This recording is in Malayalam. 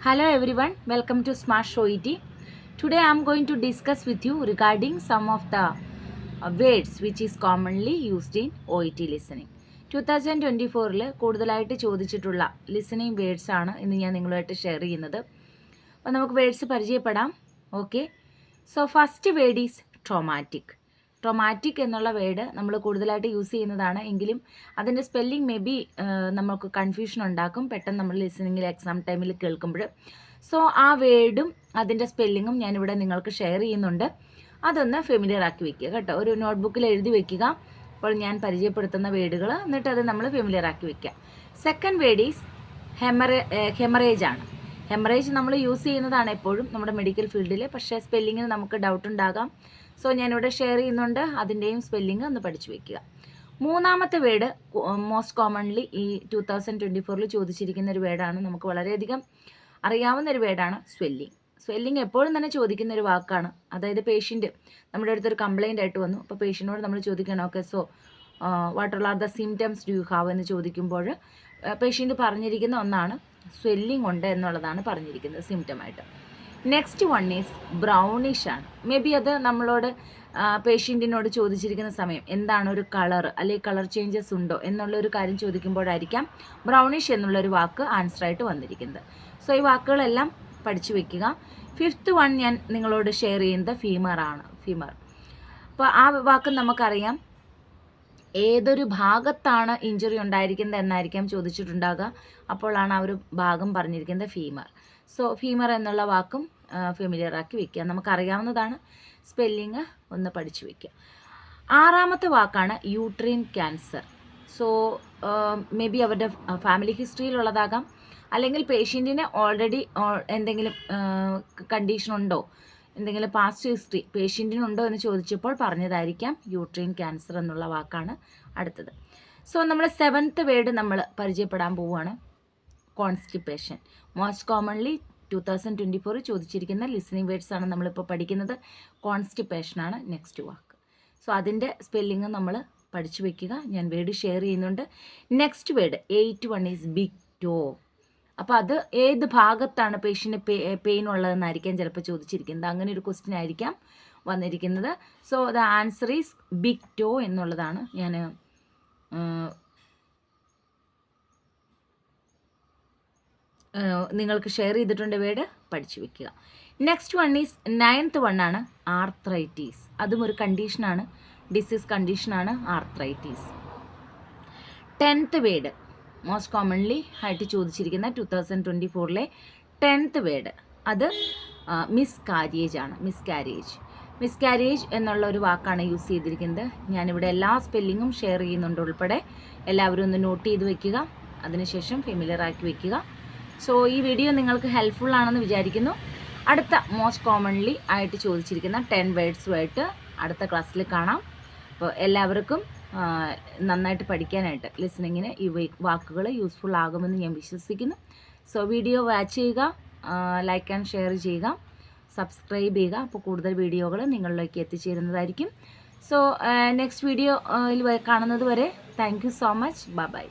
Hello everyone, welcome to Smart Show ET. Today I am going to discuss with you regarding some of the words which is commonly used in OET listening. 2024-ൽ കൂടുതലായിട്ട് ചോദിച്ചിട്ടുള്ള ലിസണിങ് വേർഡ്സ് ആണ് ഇന്ന് ഞാൻ നിങ്ങളുമായിട്ട് ഷെയർ ചെയ്യുന്നത്. അപ്പോൾ നമുക്ക് വേർഡ്സ് പരിചയപ്പെടാം. Okay, so first word is traumatic. Traumatic എന്നുള്ള വേർഡ് നമ്മൾ കൂടുതലായിട്ട് യൂസ് ചെയ്യുന്നതാണ്. എങ്കിലും അതിൻ്റെ സ്പെല്ലിംഗ് മേ ബി നമുക്ക് കൺഫ്യൂഷൻ ഉണ്ടാക്കും പെട്ടെന്ന് നമ്മൾ ലിസണിങ്ങിൽ എക്സാം ടൈമിൽ കേൾക്കുമ്പോൾ. സോ ആ വേർഡും അതിൻ്റെ സ്പെല്ലിങ്ങും ഞാനിവിടെ നിങ്ങൾക്ക് ഷെയർ ചെയ്യുന്നുണ്ട്. അതൊന്ന് ഫെമിലിയർ ആക്കി വെക്കുക കേട്ടോ. ഒരു നോട്ട്ബുക്കിൽ എഴുതി വെക്കുക. അപ്പോൾ ഞാൻ പരിചയപ്പെടുത്തുന്ന വേർഡുകൾ, എന്നിട്ട് അത് നമ്മൾ ഫെമിലിയർ ആക്കി വെക്കുക. സെക്കൻഡ് വേർഡ് ഈസ് ഹെമറേജ് ആണ്. ഹെമറേജ് നമ്മൾ യൂസ് ചെയ്യുന്നതാണ് എപ്പോഴും നമ്മുടെ മെഡിക്കൽ ഫീൽഡിൽ. പക്ഷേ സ്പെല്ലിങ്ങിൽ നമുക്ക് ഡൗട്ട് ഉണ്ടാകാം. സോ ഞാനിവിടെ ഷെയർ ചെയ്യുന്നുണ്ട്, അതിൻ്റെയും സ്പെല്ലിങ് ഒന്ന് പഠിച്ചു വെക്കുക. മൂന്നാമത്തെ വേർഡ് മോസ്റ്റ് കോമൺലി ഈ 2024-ൽ ചോദിച്ചിരിക്കുന്ന ഒരു വേർഡാണ്. നമുക്ക് വളരെയധികം അറിയാവുന്ന ഒരു വേർഡാണ് സ്വെല്ലിങ്. സ്വെല്ലിങ് എപ്പോഴും തന്നെ ചോദിക്കുന്ന ഒരു വാക്കാണ്. അതായത് പേഷ്യൻറ്റ് നമ്മുടെ അടുത്തൊരു കംപ്ലയിൻ്റ് ആയിട്ട് വന്നു. അപ്പോൾ പേഷ്യൻറ്റിനോട് നമ്മൾ ചോദിക്കണം, okay so what are the symptoms do you have എന്ന് ചോദിക്കുമ്പോൾ പേഷ്യൻറ്റ് പറഞ്ഞിരിക്കുന്ന ഒന്നാണ് സ്വെല്ലിങ് ഉണ്ട് എന്നുള്ളതാണ് പറഞ്ഞിരിക്കുന്നത് സിംറ്റമായിട്ട്. നെക്സ്റ്റ് വൺ ഈസ് ബ്രൗണിഷ് ആണ്. മേ ബി അത് നമ്മളോട് പേഷ്യൻറ്റിനോട് ചോദിച്ചിരിക്കുന്ന സമയം എന്താണ് ഒരു കളർ അല്ലെങ്കിൽ കളർ ചേഞ്ചസ് ഉണ്ടോ എന്നുള്ളൊരു കാര്യം ചോദിക്കുമ്പോഴായിരിക്കാം ബ്രൗണിഷ് എന്നുള്ളൊരു വാക്ക് ആൻസറായിട്ട് വന്നിരിക്കുന്നത്. സോ ഈ വാക്കുകളെല്ലാം പഠിച്ചു വെക്കുക. ഫിഫ്ത്ത് വൺ ഞാൻ നിങ്ങളോട് ഷെയർ ചെയ്യുന്നത് ഫീമർ ആണ്. ഫീമർ, അപ്പോൾ ആ വാക്ക് നമുക്കറിയാം ഏതൊരു ഭാഗത്താണ് ഇഞ്ചുറി ഉണ്ടായിരിക്കുന്നത് എന്നായിരിക്കാം ചോദിച്ചിട്ടുണ്ടാകുക. അപ്പോഴാണ് ആ ഒരു ഭാഗം പറഞ്ഞിരിക്കുന്നത് ഫീമർ. സോ ഫീമർ എന്നുള്ള വാക്കും ഫെമിലിയർ ആക്കി വെക്കുക. നമുക്കറിയാവുന്നതാണ്, സ്പെല്ലിങ് ഒന്ന് പഠിച്ചു വെക്കുക. ആറാമത്തെ വാക്കാണ് uterine cancer. So may be അവരുടെ ഫാമിലി ഹിസ്റ്ററിയിലുള്ളതാകാം, അല്ലെങ്കിൽ പേഷ്യൻറ്റിന് ഓൾറെഡി എന്തെങ്കിലും കണ്ടീഷൻ ഉണ്ടോ, എന്തെങ്കിലും പാസ്റ്റ് ഹിസ്റ്ററി പേഷ്യൻറ്റിനുണ്ടോ എന്ന് ചോദിച്ചപ്പോൾ പറഞ്ഞതായിരിക്കാം യൂട്രീൻ ക്യാൻസർ എന്നുള്ള വാക്കാണ് അടുത്തത്. സോ നമ്മൾ സെവൻത്ത് വേർഡ് നമ്മൾ പരിചയപ്പെടാൻ പോവുകയാണ്, കോൺസ്റ്റിപ്പേഷൻ. മോസ്റ്റ് കോമൺലി 2024 ചോദിച്ചിരിക്കുന്ന ലിസണിങ് വേർഡ്സ് ആണ് നമ്മളിപ്പോൾ പഠിക്കുന്നത്. കോൺസ്റ്റിപ്പേഷനാണ് നെക്സ്റ്റ് വാക്ക്. സോ അതിൻ്റെ സ്പെല്ലിങ് നമ്മൾ പഠിച്ചു വെക്കുക. ഞാൻ വേർഡ് ഷെയർ ചെയ്യുന്നുണ്ട്. Next word 8 one is big toe. അപ്പോൾ അത് ഏത് ഭാഗത്താണ് പേഷ്യൻറ്റ് പെയിൻ ഉള്ളതെന്നായിരിക്കാം ചിലപ്പോൾ ചോദിച്ചിരിക്കുന്നത്. അങ്ങനെ ഒരു ക്വസ്റ്റ്യൻ ആയിരിക്കാം വന്നിരിക്കുന്നത്. So the answer is big toe എന്നുള്ളതാണ് ഞാൻ നിങ്ങൾക്ക് ഷെയർ ചെയ്തിട്ടുണ്ട്. വേർഡ് പഠിച്ചു വെക്കുക. Next one is ninth one ആണ് ആർത്രൈറ്റീസ്. അതും ഒരു കണ്ടീഷനാണ്, ഡിസീസ് കണ്ടീഷനാണ് arthritis. 10th word most commonly ആയിട്ട് ചോദിച്ചിരിക്കുന്ന 2024-ലെ 10th വേർഡ് അത് മിസ്കാരേജ് ആണ്. മിസ്കാരേജ് എന്നുള്ള ഒരു വാക്കാണ് യൂസ് ചെയ്തിരിക്കുന്നത്. ഞാനിവിടെ എല്ലാ സ്പെല്ലിങ്ങും ഷെയർ ചെയ്യുന്നുണ്ട് ഉൾപ്പെടെ. എല്ലാവരും ഒന്ന് നോട്ട് ചെയ്ത് വെക്കുക, അതിനുശേഷം ഫെമിലിയർ ആക്കി വെക്കുക. സോ ഈ വീഡിയോ നിങ്ങൾക്ക് ഹെൽപ്ഫുൾ ആണെന്ന് വിചാരിക്കുന്നു. അടുത്ത മോസ്റ്റ് കോമൺലി ആയിട്ട് ചോദിച്ചിരിക്കുന്ന 10 വേർഡ്സുമായിട്ട് അടുത്ത ക്ലാസ്സിൽ കാണാം. അപ്പോൾ എല്ലാവർക്കും നന്നായിട്ട് പഠിക്കാനായിട്ട് ലിസണിങ്ങിന് ഈ വാക്കുകൾ യൂസ്ഫുൾ ആകുമെന്ന് ഞാൻ വിശ്വസിക്കുന്നു. സോ വീഡിയോ വാച്ച് ചെയ്യുക, ലൈക്ക് ആൻഡ് ഷെയർ ചെയ്യുക, സബ്സ്ക്രൈബ് ചെയ്യുക. അപ്പോൾ കൂടുതൽ വീഡിയോകൾ നിങ്ങളിലേക്ക് എത്തിച്ചേരുന്നതായിരിക്കും. സോ നെക്സ്റ്റ് വീഡിയോയിൽ കാണുന്നത് വരെ thank you so much. By.